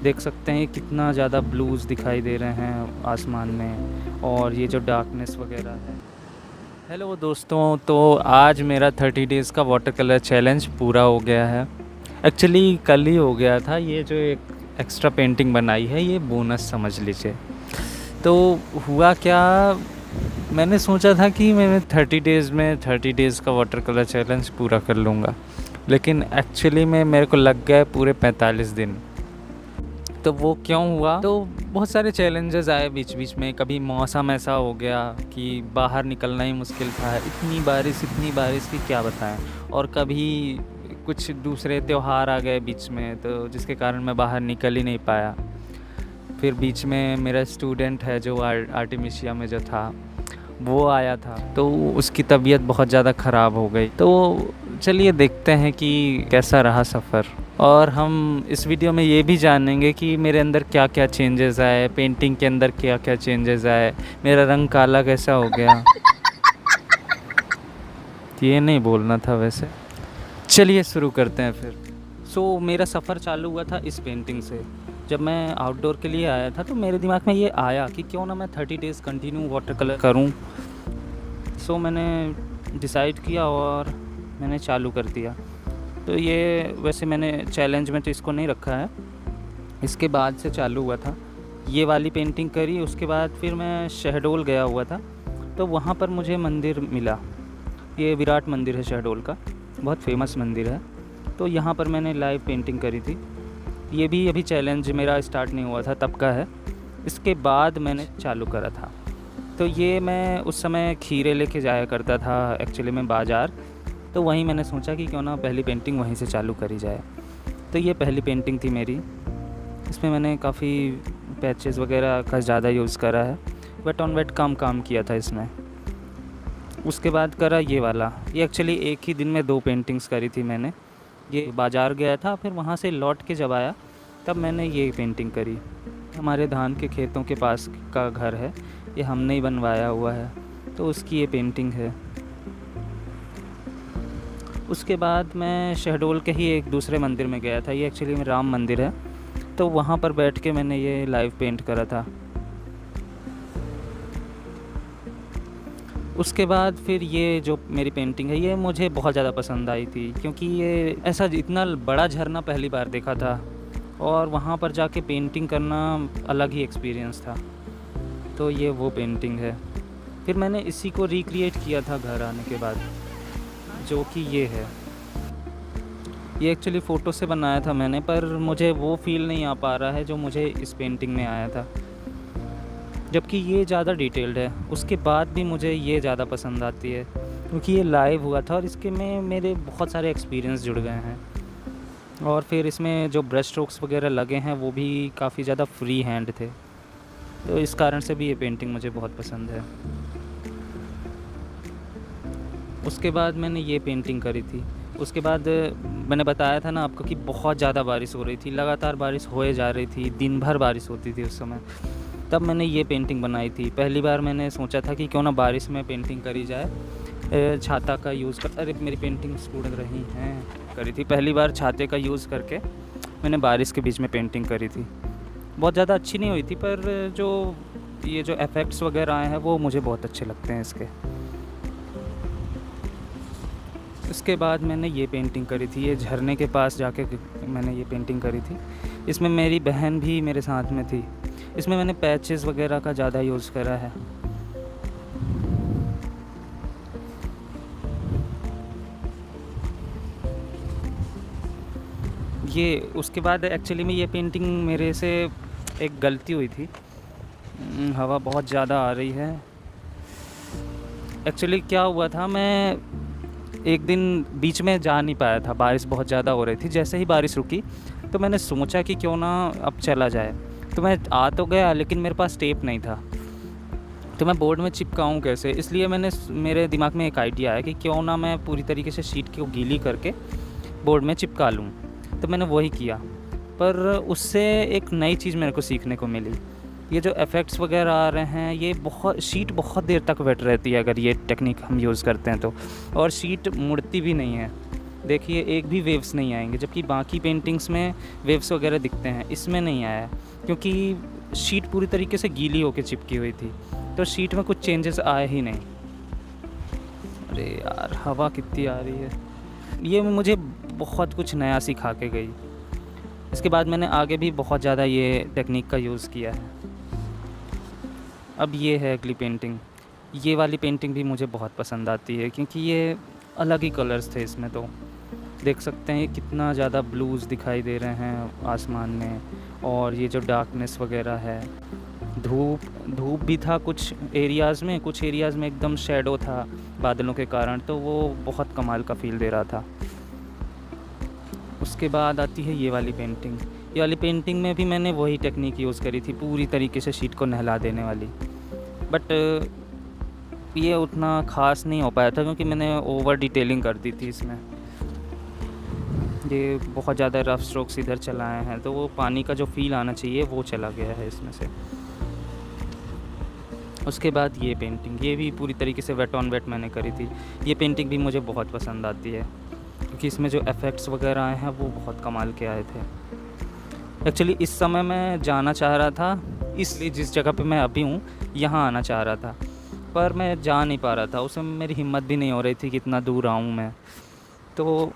देख सकते हैं कितना ज़्यादा ब्लूज़ दिखाई दे रहे हैं आसमान में, और ये जो डार्कनेस वगैरह है। हेलो दोस्तों, तो आज मेरा 30 डेज़ का वाटर कलर चैलेंज पूरा हो गया है। एक्चुअली कल ही हो गया था। ये जो एक एक्स्ट्रा पेंटिंग बनाई है ये बोनस समझ लीजिए। तो हुआ क्या, मैंने सोचा था कि मैं 30 डेज़ में 30 डेज़ का वाटर कलर चैलेंज पूरा कर लूँगा, लेकिन एक्चुअली में मेरे को लग गए पूरे 45 दिन। तो वो क्यों हुआ, तो बहुत सारे चैलेंजेस आए बीच बीच में। कभी मौसम ऐसा हो गया कि बाहर निकलना ही मुश्किल था, इतनी बारिश की क्या बताएं। और कभी कुछ दूसरे त्यौहार आ गए बीच में, तो जिसके कारण मैं बाहर निकल ही नहीं पाया। फिर बीच में मेरा स्टूडेंट है जो आर्टिमिशिया में जो था वो आया था, तो उसकी तबीयत बहुत ज़्यादा ख़राब हो गई। तो चलिए देखते हैं कि कैसा रहा सफ़र। और हम इस वीडियो में ये भी जानेंगे कि मेरे अंदर क्या क्या चेंजेस आए, पेंटिंग के अंदर क्या क्या चेंजेस आए, मेरा रंग काला कैसा हो गया। ये नहीं बोलना था वैसे। चलिए शुरू करते हैं फिर। मेरा सफ़र चालू हुआ था इस पेंटिंग से। जब मैं आउटडोर के लिए आया था तो मेरे दिमाग में ये आया कि क्यों ना मैं 30 डेज़ कंटिन्यू वाटर कलर करूं। मैंने डिसाइड किया और मैंने चालू कर दिया। तो ये वैसे मैंने चैलेंज में तो इसको नहीं रखा है, इसके बाद से चालू हुआ था। ये वाली पेंटिंग करी, उसके बाद फिर मैं शहडोल गया हुआ था, तो वहाँ पर मुझे मंदिर मिला। ये विराट मंदिर है शहडोल का, बहुत फेमस मंदिर है। तो यहाँ पर मैंने लाइव पेंटिंग करी थी। ये भी अभी चैलेंज मेरा स्टार्ट नहीं हुआ था तब का है, इसके बाद मैंने चालू करा था। तो ये मैं उस समय खीरे लेके जाया करता था एक्चुअली में बाज़ार, तो वहीं मैंने सोचा कि क्यों ना पहली पेंटिंग वहीं से चालू करी जाए। तो ये पहली पेंटिंग थी मेरी। इसमें मैंने काफ़ी पैचेस वगैरह का ज़्यादा यूज़ करा है, वेट ऑन वेट काम किया था इसमें। उसके बाद करा ये वाला। ये एक्चुअली एक ही दिन में 2 पेंटिंग्स करी थी मैंने। ये बाज़ार गया था, फिर वहाँ से लौट के जब आया तब मैंने ये पेंटिंग करी। हमारे धान के खेतों के पास का घर है, ये हमने ही बनवाया हुआ है, तो उसकी ये पेंटिंग है। उसके बाद मैं शहडोल के ही एक दूसरे मंदिर में गया था। ये एक्चुअली में राम मंदिर है, तो वहाँ पर बैठ के मैंने ये लाइव पेंट करा था। उसके बाद फिर ये जो मेरी पेंटिंग है ये मुझे बहुत ज़्यादा पसंद आई थी, क्योंकि ये ऐसा इतना बड़ा झरना पहली बार देखा था, और वहाँ पर जाके पेंटिंग करना अलग ही एक्सपीरियंस था। तो ये वो पेंटिंग है। फिर मैंने इसी को रिक्रिएट किया था घर आने के बाद, जो कि ये है। ये एक्चुअली फ़ोटो से बनाया था मैंने, पर मुझे वो फ़ील नहीं आ पा रहा है जो मुझे इस पेंटिंग में आया था, जबकि ये ज़्यादा डिटेल्ड है। उसके बाद भी मुझे ये ज़्यादा पसंद आती है, क्योंकि ये लाइव हुआ था और इसके में मेरे बहुत सारे एक्सपीरियंस जुड़ गए हैं। और फिर इसमें जो ब्रश स्ट्रोक्स वगैरह लगे हैं वो भी काफ़ी ज़्यादा फ्री हैंड थे, तो इस कारण से भी ये पेंटिंग मुझे बहुत पसंद है। उसके बाद मैंने ये पेंटिंग करी थी। उसके बाद मैंने बताया था ना आपको कि बहुत ज़्यादा बारिश हो रही थी, लगातार बारिश होए जा रही थी, दिन भर बारिश होती थी उस समय। तब मैंने ये पेंटिंग बनाई थी। पहली बार मैंने सोचा था कि क्यों ना बारिश में पेंटिंग करी जाए, छाता का यूज़ कर। अरे मेरी पेंटिंग्स उड़ रही हैं, करी थी पहली बार छाते का यूज़ करके मैंने बारिश के बीच में पेंटिंग करी थी। बहुत ज़्यादा अच्छी नहीं हुई थी, पर ये जो इफ़ेक्ट्स वगैरह आए हैं वो मुझे बहुत अच्छे लगते हैं इसके। उसके बाद मैंने ये पेंटिंग करी थी, ये झरने के पास जाके मैंने ये पेंटिंग करी थी। इसमें मेरी बहन भी मेरे साथ में थी। इसमें मैंने पैचेस वगैरह का ज़्यादा यूज़ करा है। ये उसके बाद एक्चुअली में ये पेंटिंग मेरे से एक गलती हुई थी। हवा बहुत ज़्यादा आ रही है। एक्चुअली क्या हुआ था, मैं एक दिन बीच में जा नहीं पाया था, बारिश बहुत ज़्यादा हो रही थी। जैसे ही बारिश रुकी तो मैंने सोचा कि क्यों ना अब चला जाए। तो मैं आ तो गया, लेकिन मेरे पास टेप नहीं था, तो मैं बोर्ड में चिपकाऊँ कैसे। इसलिए मेरे दिमाग में एक आइडिया आया कि क्यों ना मैं पूरी तरीके से शीट को गीली करके बोर्ड में चिपका लूँ। तो मैंने वही किया, पर उससे एक नई चीज़ मेरे को सीखने को मिली। ये जो इफ़ेक्ट्स वगैरह आ रहे हैं, ये शीट बहुत देर तक वेट रहती है अगर ये टेक्निक हम यूज़ करते हैं तो, और शीट मुड़ती भी नहीं है। देखिए एक भी वेव्स नहीं आएंगे, जबकि बाकी पेंटिंग्स में वेव्स वगैरह दिखते हैं, इसमें नहीं आया क्योंकि शीट पूरी तरीके से गीली होकर चिपकी हुई थी, तो शीट में कुछ चेंजेस आए ही नहीं। अरे यार हवा कितनी आ रही है, ये मुझे बहुत कुछ नया सिखा के गई। इसके बाद मैंने आगे भी बहुत ज़्यादा ये टेक्निक का यूज़ किया है। अब ये है अगली पेंटिंग। ये वाली पेंटिंग भी मुझे बहुत पसंद आती है क्योंकि ये अलग ही कलर्स थे इसमें। तो देख सकते हैं कितना ज़्यादा ब्लूज़ दिखाई दे रहे हैं आसमान में, और ये जो डार्कनेस वगैरह है, धूप भी था कुछ एरियाज़ में, कुछ एरियाज़ में एकदम शैडो था बादलों के कारण, तो वो बहुत कमाल का फ़ील दे रहा था। उसके बाद आती है ये वाली पेंटिंग। ये वाली पेंटिंग में भी मैंने वही टेक्निक यूज़ करी थी, पूरी तरीके से शीट को नहला देने वाली, बट ये उतना ख़ास नहीं हो पाया था क्योंकि मैंने ओवर डिटेलिंग कर दी थी इसमें। ये बहुत ज़्यादा रफ़ स्ट्रोक्स इधर चलाए हैं, तो वो पानी का जो फ़ील आना चाहिए वो चला गया है इसमें से। उसके बाद ये पेंटिंग, ये भी पूरी तरीके से वेट ऑन वेट मैंने करी थी। ये पेंटिंग भी मुझे बहुत पसंद आती है क्योंकि इसमें जो इफ़ेक्ट्स वगैरह आए हैं वो बहुत कमाल के आए थे। एक्चुअली इस समय मैं जाना चाह रहा था, इसलिए जिस जगह पे मैं अभी हूँ यहाँ आना चाह रहा था, पर मैं जा नहीं पा रहा था। उस समय मेरी हिम्मत भी नहीं हो रही थी कि इतना दूर आऊँ मैं। तो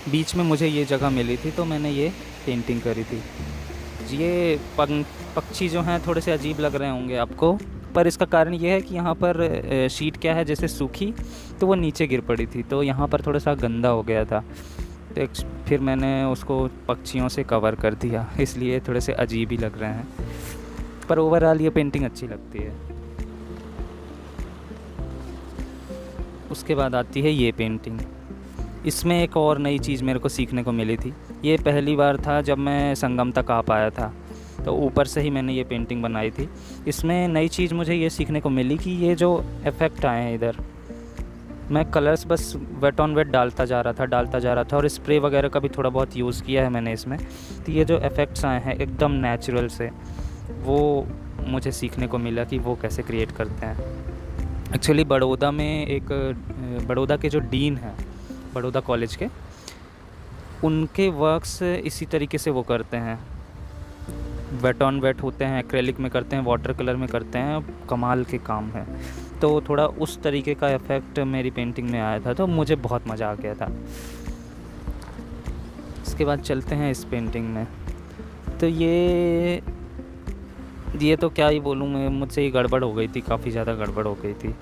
बीच में मुझे ये जगह मिली थी तो मैंने ये पेंटिंग करी थी। ये पक्षी जो हैं थोड़े से अजीब लग रहे होंगे आपको, पर इसका कारण ये है कि यहाँ पर शीट क्या है, जैसे सूखी तो वो नीचे गिर पड़ी थी, तो यहाँ पर थोड़ा सा गंदा हो गया था, तो फिर मैंने उसको पक्षियों से कवर कर दिया, इसलिए थोड़े से अजीब ही लग रहे हैं, पर ओवरऑल ये पेंटिंग अच्छी लगती है। उसके बाद आती है ये पेंटिंग। इसमें एक और नई चीज़ मेरे को सीखने को मिली थी। ये पहली बार था जब मैं संगम तक आ पाया था, तो ऊपर से ही मैंने ये पेंटिंग बनाई थी। इसमें नई चीज़ मुझे ये सीखने को मिली कि ये जो इफ़ेक्ट आए हैं इधर, मैं कलर्स बस वेट ऑन वेट डालता जा रहा था और स्प्रे वगैरह का भी थोड़ा बहुत यूज़ किया है मैंने इसमें। तो ये जो इफ़ेक्ट्स आए हैं एकदम नेचुरल से, वो मुझे सीखने को मिला कि वो कैसे क्रिएट करते हैं। एक्चुअली बड़ौदा के जो डीन हैं बड़ौदा कॉलेज के, उनके वर्क्स इसी तरीके से वो करते हैं, वेट ऑन वेट होते हैं, एक्रेलिक में करते हैं, वाटर कलर में करते हैं, कमाल के काम है। तो थोड़ा उस तरीके का इफ़ेक्ट मेरी पेंटिंग में आया था, तो मुझे बहुत मज़ा आ गया था। इसके बाद चलते हैं इस पेंटिंग में। तो ये तो क्या ही बोलूँ मैं, मुझसे ये गड़बड़ हो गई थी, काफ़ी ज़्यादा गड़बड़ हो गई थी।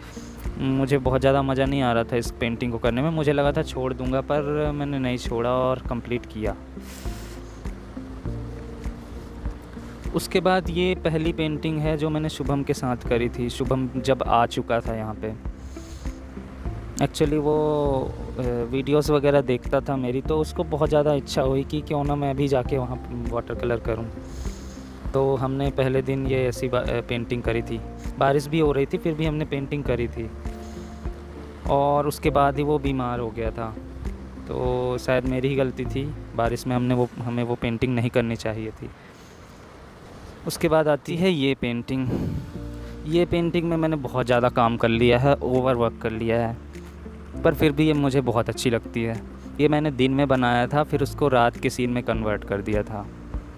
मुझे बहुत ज़्यादा मज़ा नहीं आ रहा था इस पेंटिंग को करने में, मुझे लगा था छोड़ दूँगा, पर मैंने नहीं छोड़ा और कंप्लीट किया। उसके बाद ये पहली पेंटिंग है जो मैंने शुभम के साथ करी थी, शुभम जब आ चुका था यहाँ पे। एक्चुअली वो वीडियोस वगैरह देखता था मेरी, तो उसको बहुत ज़्यादा इच्छा हुई कि क्यों ना मैं भी जाके वहाँ वाटर कलर करूँ। तो हमने पहले दिन ये ऐसी पेंटिंग करी थी, बारिश भी हो रही थी फिर भी हमने पेंटिंग करी थी। और उसके बाद ही वो बीमार हो गया था, तो शायद मेरी ही गलती थी, बारिश में हमें वो पेंटिंग नहीं करनी चाहिए थी। उसके बाद आती है ये पेंटिंग। ये पेंटिंग में मैंने बहुत ज़्यादा काम कर लिया है, ओवर वर्क कर लिया है, पर फिर भी ये मुझे बहुत अच्छी लगती है। ये मैंने दिन में बनाया था, फिर उसको रात के सीन में कन्वर्ट कर दिया था।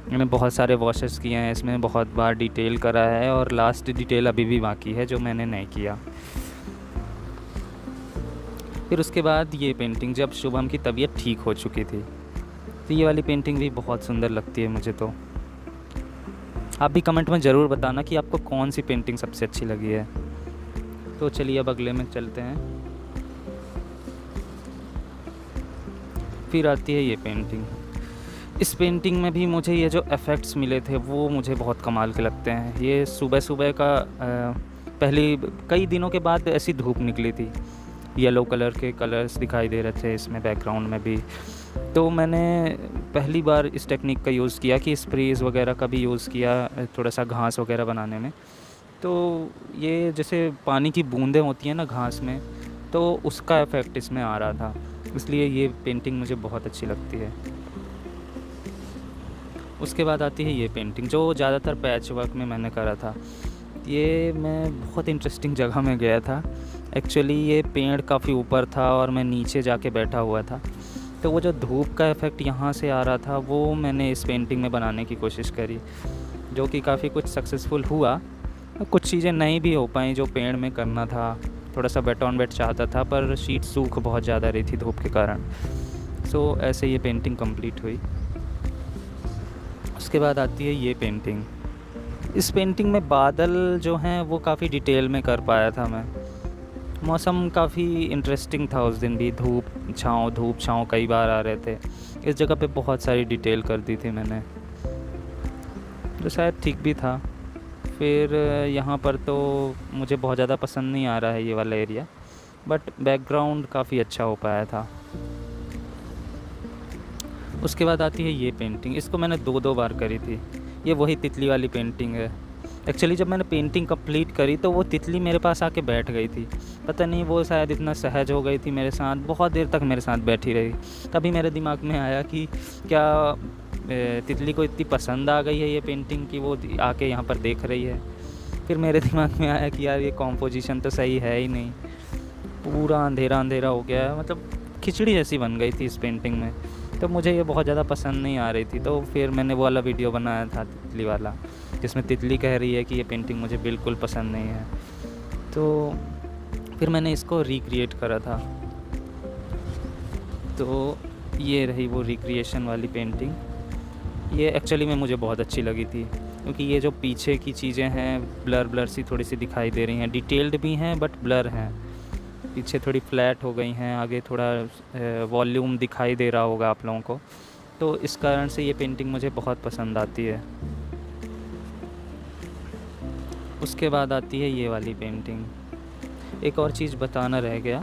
मैंने बहुत सारे वॉशेस किए हैं इसमें, बहुत बार डिटेल करा है, और लास्ट डिटेल अभी भी बाकी है जो मैंने नहीं किया। फिर उसके बाद ये पेंटिंग जब शुभम की तबीयत ठीक हो चुकी थी, तो ये वाली पेंटिंग भी बहुत सुंदर लगती है मुझे। तो आप भी कमेंट में ज़रूर बताना कि आपको कौन सी पेंटिंग सबसे अच्छी लगी है। तो चलिए अब अगले में चलते हैं। फिर आती है ये पेंटिंग। इस पेंटिंग में भी मुझे ये जो इफ़ेक्ट्स मिले थे वो मुझे बहुत कमाल के लगते हैं। ये सुबह का पहली कई दिनों के बाद ऐसी धूप निकली थी, येलो कलर के कलर्स दिखाई दे रहे थे इसमें बैकग्राउंड में भी। तो मैंने पहली बार इस टेक्निक का यूज़ किया कि स्प्रेज वगैरह का भी यूज़ किया थोड़ा सा घास वगैरह बनाने में। तो ये जैसे पानी की बूंदें होती हैं ना घास में, तो उसका इफ़ेक्ट इसमें आ रहा था, इसलिए ये पेंटिंग मुझे बहुत अच्छी लगती है। उसके बाद आती है ये पेंटिंग जो ज़्यादातर पैच वर्क में मैंने करा था। ये मैं बहुत इंटरेस्टिंग जगह में गया था। एक्चुअली ये पेड़ काफ़ी ऊपर था और मैं नीचे जाके बैठा हुआ था, तो वो जो धूप का इफ़ेक्ट यहाँ से आ रहा था वो मैंने इस पेंटिंग में बनाने की कोशिश करी, जो कि काफ़ी कुछ सक्सेसफुल हुआ। कुछ चीज़ें नहीं भी हो पाई जो पेड़ में करना था, थोड़ा सा वेट ऑन वेट चाहता था, पर शीट सूख बहुत ज़्यादा रही थी धूप के कारण। सो ऐसे ये पेंटिंग कंप्लीट हुई। उसके बाद आती है ये पेंटिंग। इस पेंटिंग में बादल जो हैं वो काफ़ी डिटेल में कर पाया था मैं। मौसम काफ़ी इंटरेस्टिंग था उस दिन भी, धूप छाँव कई बार आ रहे थे। इस जगह पे बहुत सारी डिटेल कर दी थी मैंने, जो शायद ठीक भी था। फिर यहाँ पर तो मुझे बहुत ज़्यादा पसंद नहीं आ रहा है ये वाला एरिया, बट बैकग्राउंड काफ़ी अच्छा हो पाया था। उसके बाद आती है ये पेंटिंग। इसको मैंने 2 बार करी थी। ये वही तितली वाली पेंटिंग है। एक्चुअली जब मैंने पेंटिंग कंप्लीट करी तो वो तितली मेरे पास आके बैठ गई थी। पता नहीं, वो शायद इतना सहज हो गई थी मेरे साथ, बहुत देर तक मेरे साथ बैठी रही। तभी मेरे दिमाग में आया कि क्या तितली को इतनी पसंद आ गई है ये पेंटिंग कि वो आके यहाँ पर देख रही है। फिर मेरे दिमाग में आया कि यार ये कॉम्पोजिशन तो सही है ही नहीं, पूरा अंधेरा अंधेरा हो गया है, मतलब खिचड़ी जैसी बन गई थी इस पेंटिंग में। तो मुझे ये बहुत ज़्यादा पसंद नहीं आ रही थी। तो फिर मैंने वो वाला वीडियो बनाया था तितली वाला, जिसमें तितली कह रही है कि ये पेंटिंग मुझे बिल्कुल पसंद नहीं है। तो फिर मैंने इसको रिक्रिएट करा था। तो ये रही वो रिक्रिएशन वाली पेंटिंग। ये एक्चुअली में मुझे बहुत अच्छी लगी थी, क्योंकि ये जो पीछे की चीज़ें हैं ब्लर ब्लर सी थोड़ी सी दिखाई दे रही हैं, डिटेल्ड भी हैं बट ब्लर हैं। पीछे थोड़ी फ्लैट हो गई हैं, आगे थोड़ा वॉल्यूम दिखाई दे रहा होगा आप लोगों को। तो इस कारण से ये पेंटिंग मुझे बहुत पसंद आती है। उसके बाद आती है ये वाली पेंटिंग। एक और चीज़ बताना रह गया,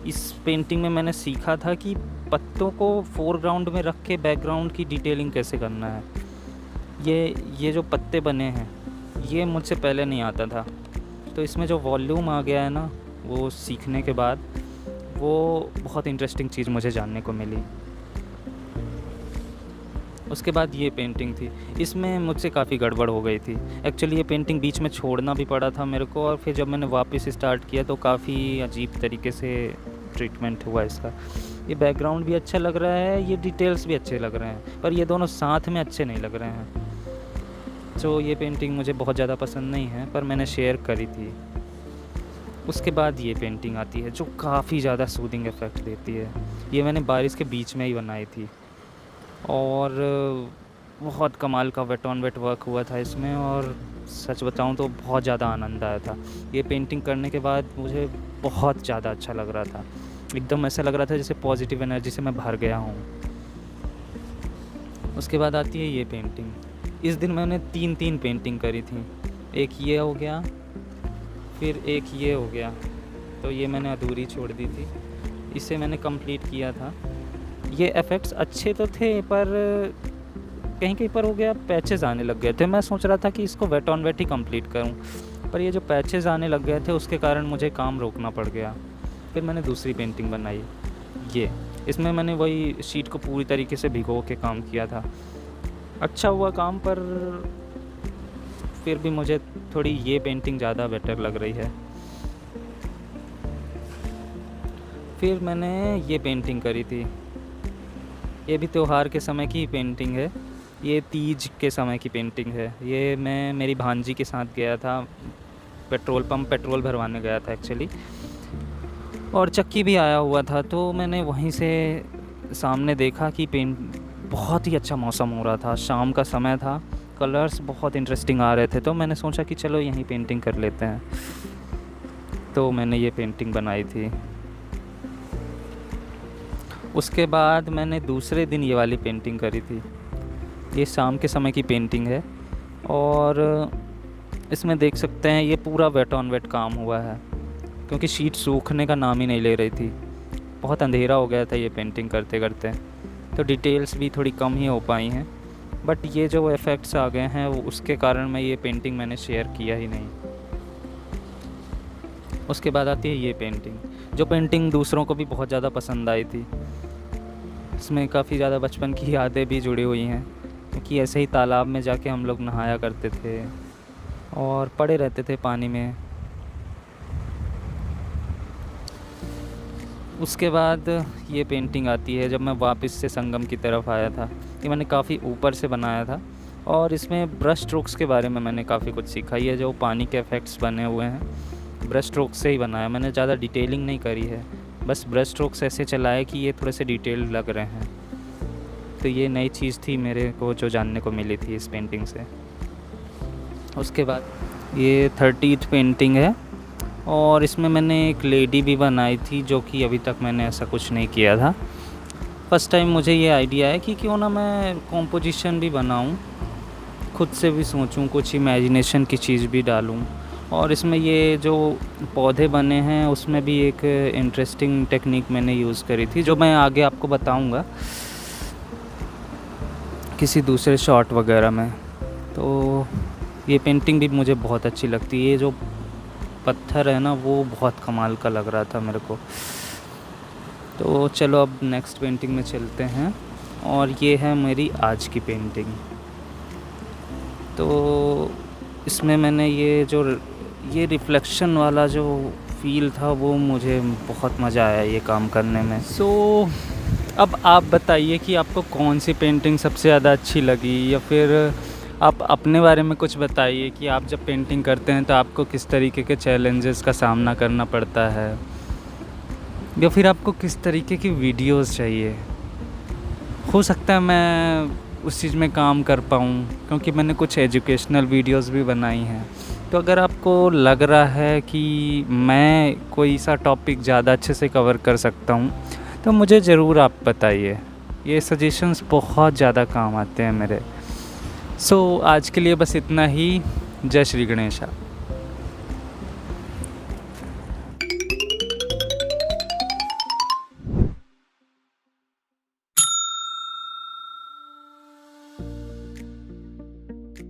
इस पेंटिंग में मैंने सीखा था कि पत्तों को फोरग्राउंड में रख के बैकग्राउंड की डिटेलिंग कैसे करना है। ये जो पत्ते बने हैं ये मुझसे पहले नहीं आता था। तो इसमें जो वॉल्यूम आ गया है ना, वो सीखने के बाद वो बहुत इंटरेस्टिंग चीज़ मुझे जानने को मिली। उसके बाद ये पेंटिंग थी। इसमें मुझसे काफ़ी गड़बड़ हो गई थी। एक्चुअली ये पेंटिंग बीच में छोड़ना भी पड़ा था मेरे को, और फिर जब मैंने वापस स्टार्ट किया तो काफ़ी अजीब तरीके से ट्रीटमेंट हुआ इसका। ये बैकग्राउंड भी अच्छा लग रहा है, ये डिटेल्स भी अच्छे लग रहे हैं, पर ये दोनों साथ में अच्छे नहीं लग रहे हैं। तो ये पेंटिंग मुझे बहुत ज़्यादा पसंद नहीं है, पर मैंने शेयर करी थी। उसके बाद ये पेंटिंग आती है जो काफ़ी ज़्यादा सूदिंग इफ़ेक्ट देती है। ये मैंने बारिश के बीच में ही बनाई थी, और बहुत कमाल का वेट ऑन वेट वर्क हुआ था इसमें, और सच बताऊं तो बहुत ज़्यादा आनंद आया था। ये पेंटिंग करने के बाद मुझे बहुत ज़्यादा अच्छा लग रहा था। एकदम ऐसा लग रहा था जैसे पॉजिटिव एनर्जी से मैं भर गया हूँ। उसके बाद आती है ये पेंटिंग। इस दिन मैंने 3 पेंटिंग करी थी। एक ये हो गया, फिर एक ये हो गया, तो ये मैंने अधूरी छोड़ दी थी, इसे मैंने कंप्लीट किया था। ये इफ़ेक्ट्स अच्छे तो थे, पर कहीं कहीं पर हो गया पैचेस आने लग गए थे। मैं सोच रहा था कि इसको वेट ऑन वेट ही कंप्लीट करूं, पर ये जो पैचेस आने लग गए थे उसके कारण मुझे काम रोकना पड़ गया। फिर मैंने दूसरी पेंटिंग बनाई ये। इसमें मैंने वही शीट को पूरी तरीके से भिगो के काम किया था। अच्छा हुआ काम, पर फिर भी मुझे थोड़ी ये पेंटिंग ज़्यादा बेटर लग रही है। फिर मैंने ये पेंटिंग करी थी। ये भी त्यौहार के समय की पेंटिंग है। ये तीज के समय की पेंटिंग है। ये मैं मेरी भांजी के साथ गया था, पेट्रोल पंप पेट्रोल भरवाने गया था एक्चुअली, और चक्की भी आया हुआ था। तो मैंने वहीं से सामने देखा कि बहुत ही अच्छा मौसम हो रहा था, शाम का समय था, कलर्स बहुत इंटरेस्टिंग आ रहे थे। तो मैंने सोचा कि चलो यहीं पेंटिंग कर लेते हैं। तो मैंने ये पेंटिंग बनाई थी। उसके बाद मैंने दूसरे दिन ये वाली पेंटिंग करी थी। ये शाम के समय की पेंटिंग है, और इसमें देख सकते हैं ये पूरा वेट ऑन वेट काम हुआ है, क्योंकि शीट सूखने का नाम ही नहीं ले रही थी। बहुत अंधेरा हो गया था ये पेंटिंग करते करते, तो डिटेल्स भी थोड़ी कम ही हो पाई हैं। बट ये जो इफ़ेक्ट्स आ गए हैं वो उसके कारण मैं ये पेंटिंग मैंने शेयर किया ही नहीं। उसके बाद आती है ये पेंटिंग, जो पेंटिंग दूसरों को भी बहुत ज़्यादा पसंद आई थी। इसमें काफ़ी ज़्यादा बचपन की यादें भी जुड़ी हुई हैं, क्योंकि ऐसे ही तालाब में जाके हम लोग नहाया करते थे और पड़े रहते थे पानी में। उसके बाद ये पेंटिंग आती है जब मैं वापस से संगम की तरफ आया था। ये मैंने काफ़ी ऊपर से बनाया था और इसमें ब्रश स्ट्रोक्स के बारे में मैंने काफ़ी कुछ सीखा। ये जो पानी के इफ़ेक्ट्स बने हुए हैं ब्रश स्ट्रोक्स से ही बनाया, मैंने ज़्यादा डिटेलिंग नहीं करी है, बस ब्रश स्ट्रोक्स ऐसे चलाए कि ये थोड़े से डिटेल्ड लग रहे हैं। तो ये नई चीज़ थी मेरे को जो जानने को मिली थी इस पेंटिंग से। उसके बाद ये 30th पेंटिंग है और इसमें मैंने एक लेडी भी बनाई थी, जो कि अभी तक मैंने ऐसा कुछ नहीं किया था। फर्स्ट टाइम मुझे ये आइडिया है कि क्यों ना मैं कॉम्पोजिशन भी बनाऊं, खुद से भी सोचूं, कुछ इमेजिनेशन की चीज़ भी डालूं। और इसमें ये जो पौधे बने हैं उसमें भी एक इंटरेस्टिंग टेक्निक मैंने यूज़ करी थी, जो मैं आगे आपको बताऊंगा किसी दूसरे शॉट वगैरह में। तो ये पेंटिंग भी मुझे बहुत अच्छी लगती है। ये जो पत्थर है ना वो बहुत कमाल का लग रहा था मेरे को। तो चलो अब नेक्स्ट पेंटिंग में चलते हैं और ये है मेरी आज की पेंटिंग। तो इसमें मैंने ये रिफ्लेक्शन वाला जो फील था वो मुझे बहुत मज़ा आया ये काम करने में। अब आप बताइए कि आपको कौन सी पेंटिंग सबसे ज़्यादा अच्छी लगी, या फिर आप अपने बारे में कुछ बताइए कि आप जब पेंटिंग करते हैं तो आपको किस तरीके के चैलेंजेस का सामना करना पड़ता है, या फिर आपको किस तरीके की वीडियोस चाहिए। हो सकता है मैं उस चीज़ में काम कर पाऊँ, क्योंकि मैंने कुछ एजुकेशनल वीडियोस भी बनाई हैं। तो अगर आपको लग रहा है कि मैं कोई सा टॉपिक ज़्यादा अच्छे से कवर कर सकता हूँ तो मुझे ज़रूर आप बताइए, ये सजेशंस बहुत ज़्यादा काम आते हैं मेरे। आज के लिए बस इतना ही। जय श्री गणेशा।